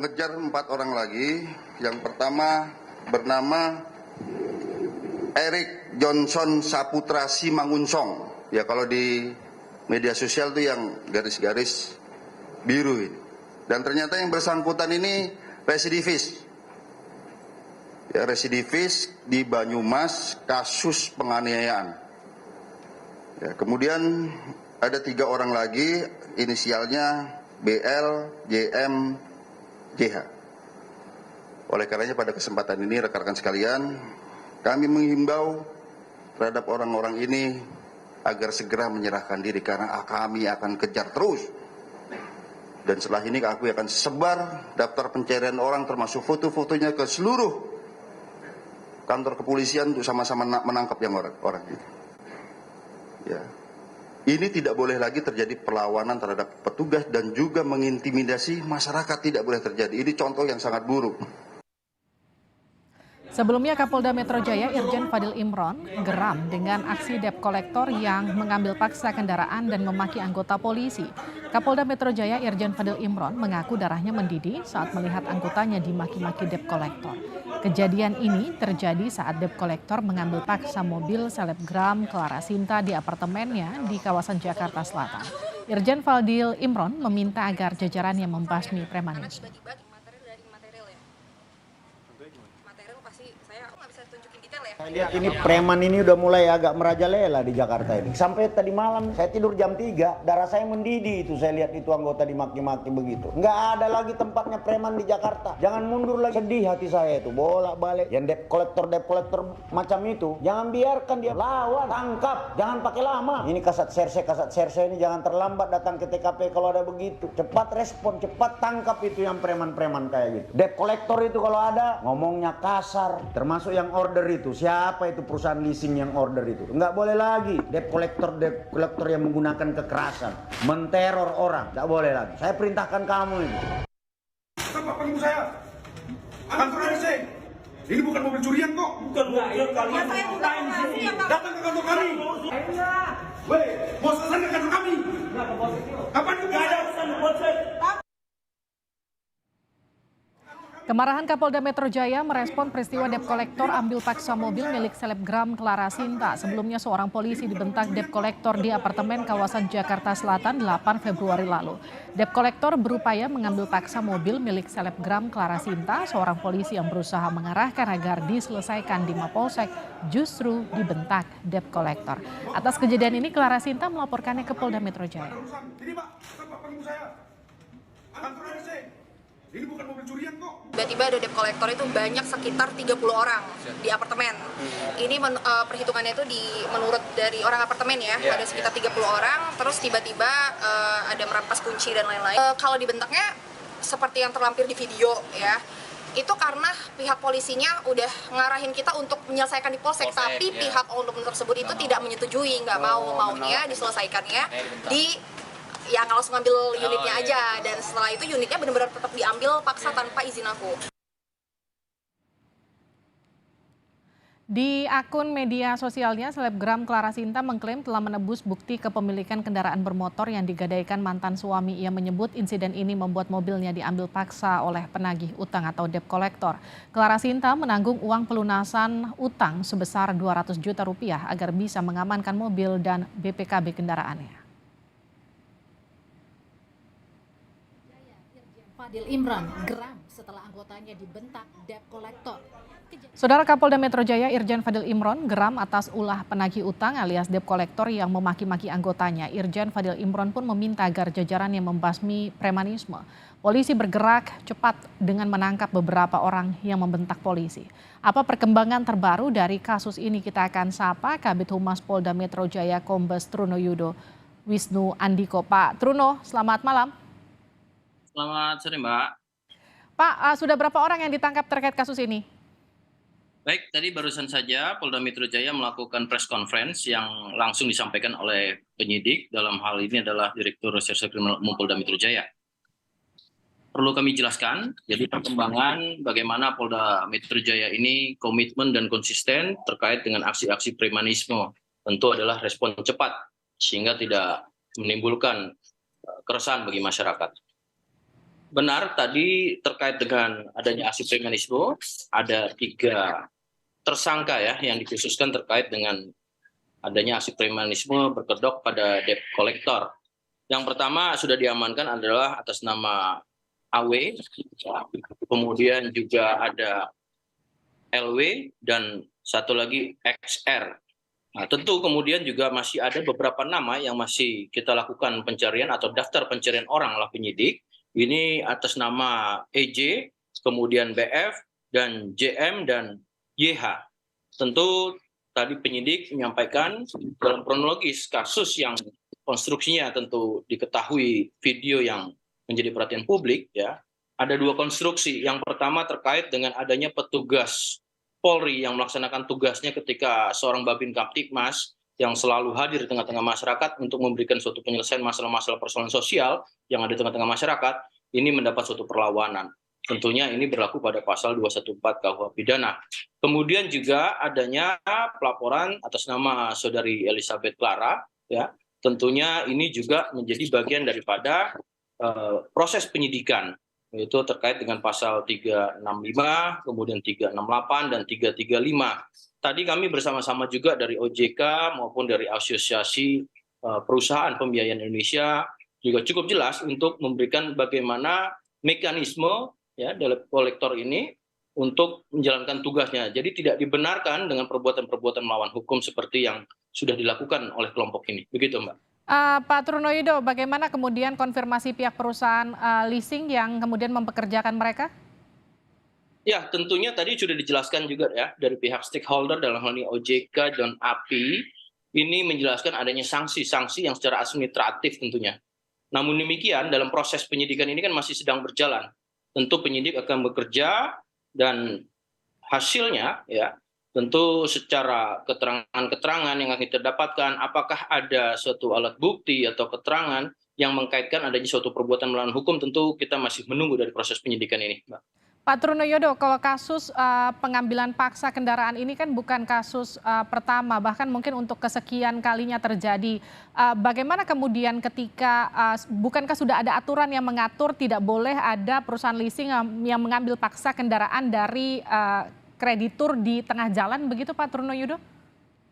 mengejar 4 orang lagi. Yang pertama bernama Erik Johnson Saputra Simangunsong. Ya, kalau di media sosial itu yang garis-garis biru ini. Dan ternyata yang bersangkutan ini residivis. Ya, residivis di Banyumas kasus penganiayaan. Ya, kemudian ada 3 orang lagi, inisialnya BL, JM, JH. Oleh karenanya pada kesempatan ini rekan-rekan sekalian, kami menghimbau terhadap orang-orang ini agar segera menyerahkan diri karena kami akan kejar terus. Dan setelah ini aku akan sebar daftar pencarian orang termasuk foto-fotonya ke seluruh kantor kepolisian untuk sama-sama menangkap yang orang itu. Ya. Ini tidak boleh lagi terjadi perlawanan terhadap petugas dan juga mengintimidasi masyarakat, tidak boleh terjadi. Ini contoh yang sangat buruk. Sebelumnya Kapolda Metro Jaya Irjen Fadil Imron geram dengan aksi debt collector yang mengambil paksa kendaraan dan memaki anggota polisi. Kapolda Metro Jaya Irjen Fadil Imron mengaku darahnya mendidih saat melihat anggotanya dimaki-maki debt collector. Kejadian ini terjadi saat debt collector mengambil paksa mobil selebgram Clara Sinta di apartemennya di kawasan Jakarta Selatan. Irjen Fadil Imron meminta agar jajarannya membasmi premanisme. Saya lihat ini preman ini udah mulai agak merajalela di Jakarta ini. Sampai tadi malam saya tidur jam 3, darah saya mendidih itu saya lihat itu anggota dimaki-maki begitu. Nggak ada lagi tempatnya preman di Jakarta. Jangan mundur lagi, sedih hati saya itu. Bolak-balik yang debt collector macam itu. Jangan biarkan dia lawan, tangkap, jangan pakai lama. Ini kasat serse ini jangan terlambat datang ke TKP kalau ada begitu. Cepat respon, cepat tangkap itu yang preman-preman kayak gitu. Debt collector itu kalau ada ngomongnya kasar, termasuk yang order itu. Siapa itu perusahaan leasing yang order itu? Nggak boleh lagi debt collector yang menggunakan kekerasan, menteror orang. Nggak boleh lagi. Saya perintahkan kamu ini. Apa panggil saya? Kantor RC. Ini bukan mobil curian kok. Bukan mobil kalian. Datang ke kantor kami. Weh, bos saya ke kantor kami. Kapan juga ada urusan bos saya? Kemarahan Kapolda Metro Jaya merespon peristiwa debt collector ambil paksa mobil milik selebgram Clara Sinta. Sebelumnya seorang polisi dibentak debt collector di apartemen kawasan Jakarta Selatan 8 Februari lalu. Debt collector berupaya mengambil paksa mobil milik selebgram Clara Sinta. Seorang polisi yang berusaha mengarahkan agar diselesaikan di Mapolsek justru dibentak debt collector. Atas kejadian ini Clara Sinta melaporkannya ke Polda Metro Jaya. Ini Pak, apa panggil saya? Kantor RC. Ini bukan mobil curian kok. Tiba-tiba ada debt collector itu banyak sekitar 30 orang di apartemen. Ini perhitungannya itu menurut dari orang apartemen ya, ada sekitar 30 orang, terus tiba-tiba ada merampas kunci dan lain-lain. Kalau dibentaknya seperti yang terlampir di video ya, itu karena pihak polisinya udah ngarahin kita untuk menyelesaikan di polsek, tapi pihak oknum tersebut itu tidak menyetujui, nggak maunya diselesaikannya di yang langsung ngambil unitnya aja, dan setelah itu unitnya benar-benar tetap diambil paksa tanpa izin aku. Di akun media sosialnya, selebgram Clara Sinta mengklaim telah menebus bukti kepemilikan kendaraan bermotor yang digadaikan mantan suami. Ia menyebut insiden ini membuat mobilnya diambil paksa oleh penagih utang atau debt collector. Clara Sinta menanggung uang pelunasan utang sebesar 200 juta rupiah agar bisa mengamankan mobil dan BPKB kendaraannya. Fadil Imron geram setelah anggotanya dibentak debt collector. Saudara Kapolda Metro Jaya Irjen Fadil Imron geram atas ulah penagih utang alias debt collector yang memaki-maki anggotanya. Irjen Fadil Imron pun meminta agar jajarannya membasmi premanisme. Polisi bergerak cepat dengan menangkap beberapa orang yang membentak polisi. Apa perkembangan terbaru dari kasus ini kita akan sapa Kabid Humas Polda Metro Jaya Kombes Truno Yudo Wisnu Andiko. Pak Truno, selamat malam. Selamat sore, Mbak. Pak, sudah berapa orang yang ditangkap terkait kasus ini? Baik, tadi barusan saja Polda Metro Jaya melakukan press conference yang langsung disampaikan oleh penyidik, dalam hal ini adalah Direktur Reserse Kriminal Umum Polda Metro Jaya. Perlu kami jelaskan, jadi perkembangan bagaimana Polda Metro Jaya ini komitmen dan konsisten terkait dengan aksi-aksi premanisme. Tentu adalah respon cepat, sehingga tidak menimbulkan keresahan bagi masyarakat. Benar, tadi terkait dengan adanya aksi premanisme, ada 3 tersangka ya yang dikhususkan terkait dengan adanya aksi premanisme berkedok pada debt collector. Yang pertama sudah diamankan adalah atas nama AW, kemudian juga ada LW, dan satu lagi XR. Nah, tentu kemudian juga masih ada beberapa nama yang masih kita lakukan pencarian atau daftar pencarian orang oleh penyidik. Ini atas nama EJ, kemudian BF, dan JM, dan YH. Tentu tadi penyidik menyampaikan dalam kronologis kasus yang konstruksinya tentu diketahui video yang menjadi perhatian publik, ya. Ada 2 konstruksi. Yang pertama terkait dengan adanya petugas Polri yang melaksanakan tugasnya ketika seorang Babin Kamtibmas yang selalu hadir di tengah-tengah masyarakat untuk memberikan suatu penyelesaian masalah-masalah persoalan sosial yang ada di tengah-tengah masyarakat, ini mendapat suatu perlawanan. Tentunya ini berlaku pada pasal 214 KUH Pidana. Kemudian juga adanya pelaporan atas nama saudari Elizabeth Clara, ya. Tentunya ini juga menjadi bagian daripada proses penyidikan, yaitu terkait dengan pasal 365, kemudian 368, dan 335. Tadi kami bersama-sama juga dari OJK maupun dari Asosiasi Perusahaan Pembiayaan Indonesia juga cukup jelas untuk memberikan bagaimana mekanisme ya debt collector ini untuk menjalankan tugasnya. Jadi tidak dibenarkan dengan perbuatan-perbuatan melawan hukum seperti yang sudah dilakukan oleh kelompok ini. Begitu, Mbak. Pak Trunoyudo, bagaimana kemudian konfirmasi pihak perusahaan leasing yang kemudian mempekerjakan mereka? Ya, tentunya tadi sudah dijelaskan juga ya dari pihak stakeholder dalam hal ini OJK dan API, ini menjelaskan adanya sanksi-sanksi yang secara administratif tentunya. Namun demikian dalam proses penyidikan ini kan masih sedang berjalan. Tentu penyidik akan bekerja dan hasilnya ya tentu secara keterangan-keterangan yang akan kita dapatkan, apakah ada suatu alat bukti atau keterangan yang mengkaitkan adanya suatu perbuatan melawan hukum, tentu kita masih menunggu dari proses penyidikan ini, Mbak. Pak Trunoyodo, kalau kasus pengambilan paksa kendaraan ini kan bukan kasus pertama, bahkan mungkin untuk kesekian kalinya terjadi. Bagaimana kemudian ketika, bukankah sudah ada aturan yang mengatur tidak boleh ada perusahaan leasing yang mengambil paksa kendaraan dari kreditur di tengah jalan, begitu Pak Trunoyodo?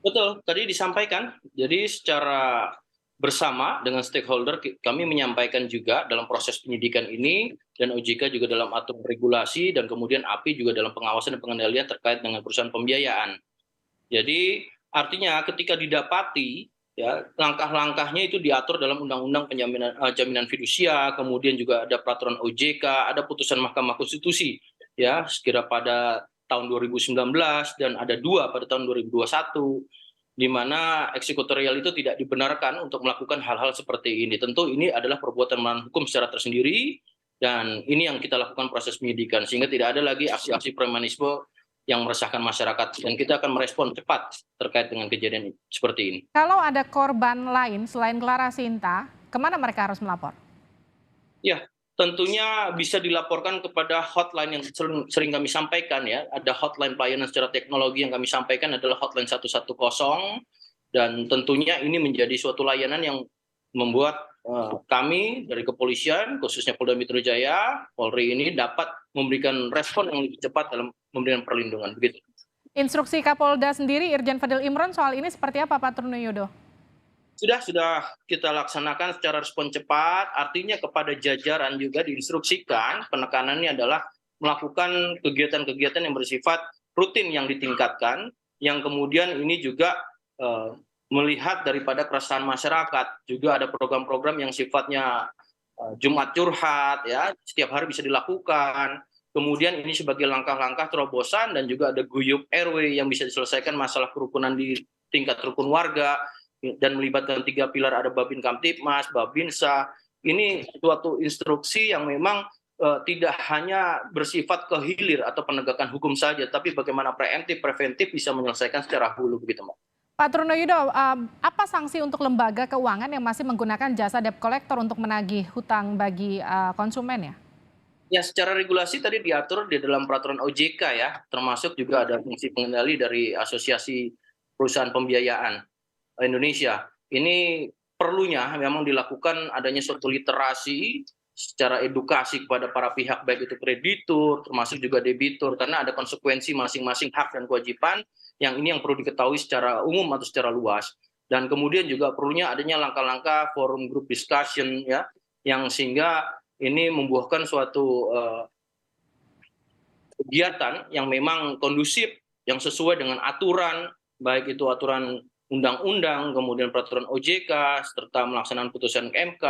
Betul, tadi disampaikan. Jadi secara bersama dengan stakeholder kami menyampaikan juga dalam proses penyidikan ini, dan OJK juga dalam aturan regulasi, dan kemudian API juga dalam pengawasan dan pengendalian terkait dengan perusahaan pembiayaan. Jadi artinya ketika didapati ya langkah-langkahnya itu diatur dalam Undang-Undang Jaminan Fidusia, kemudian juga ada peraturan OJK, ada putusan Mahkamah Konstitusi ya sekira pada tahun 2019 dan ada 2 pada tahun 2021, di mana eksekutorial itu tidak dibenarkan untuk melakukan hal-hal seperti ini. Tentu ini adalah perbuatan melawan hukum secara tersendiri, dan ini yang kita lakukan proses penyidikan, sehingga tidak ada lagi aksi-aksi premanisme yang meresahkan masyarakat, dan kita akan merespon cepat terkait dengan kejadian seperti ini. Kalau ada korban lain selain Clara Sinta, kemana mereka harus melapor? Ya, tentunya bisa dilaporkan kepada hotline yang sering kami sampaikan ya. Ada hotline pelayanan secara teknologi yang kami sampaikan adalah hotline 110, dan tentunya ini menjadi suatu layanan yang membuat kami dari kepolisian, khususnya Polda Metro Jaya, Polri ini dapat memberikan respon yang lebih cepat dalam memberikan perlindungan. Begitu. Instruksi Kapolda sendiri, Irjen Fadil Imron, soal ini seperti apa Pak Trunoyodo? Sudah kita laksanakan secara respon cepat, artinya kepada jajaran juga diinstruksikan penekanannya adalah melakukan kegiatan-kegiatan yang bersifat rutin yang ditingkatkan, yang kemudian ini juga melihat daripada keresahan masyarakat. Juga ada program-program yang sifatnya Jumat curhat, ya setiap hari bisa dilakukan. Kemudian ini sebagai langkah-langkah terobosan, dan juga ada guyup RW yang bisa diselesaikan masalah kerukunan di tingkat rukun warga, dan melibatkan 3 pilar, ada Babin Kamtibmas, Babinsa. Ini suatu instruksi yang memang tidak hanya bersifat kehilir atau penegakan hukum saja, tapi bagaimana preemptif, preventif bisa menyelesaikan secara hulu, begitu Mbak. Pak Trunoyodo, apa sanksi untuk lembaga keuangan yang masih menggunakan jasa debt collector untuk menagih hutang bagi konsumen ya? Ya, secara regulasi tadi diatur di dalam peraturan OJK ya, termasuk juga ada fungsi pengendali dari Asosiasi Perusahaan Pembiayaan Indonesia. Ini perlunya memang dilakukan adanya suatu literasi secara edukasi kepada para pihak, baik itu kreditur, termasuk juga debitur, karena ada konsekuensi masing-masing hak dan kewajiban yang ini yang perlu diketahui secara umum atau secara luas. Dan kemudian juga perlunya adanya langkah-langkah forum group discussion ya, yang sehingga ini membuahkan suatu kegiatan yang memang kondusif, yang sesuai dengan aturan, baik itu aturan undang-undang, kemudian peraturan OJK, serta melaksanaan putusan MK,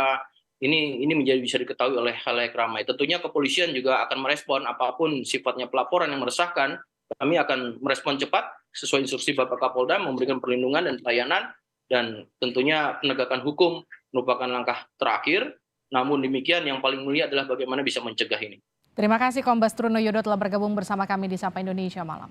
ini menjadi bisa diketahui oleh khalayak ramai. Tentunya kepolisian juga akan merespon apapun sifatnya pelaporan yang meresahkan. Kami akan merespon cepat sesuai instruksi Bapak Kapolda, memberikan perlindungan dan pelayanan, dan tentunya penegakan hukum merupakan langkah terakhir. Namun demikian yang paling mulia adalah bagaimana bisa mencegah ini. Terima kasih Kombes Truno Yudo telah bergabung bersama kami di Sapa Indonesia Malam.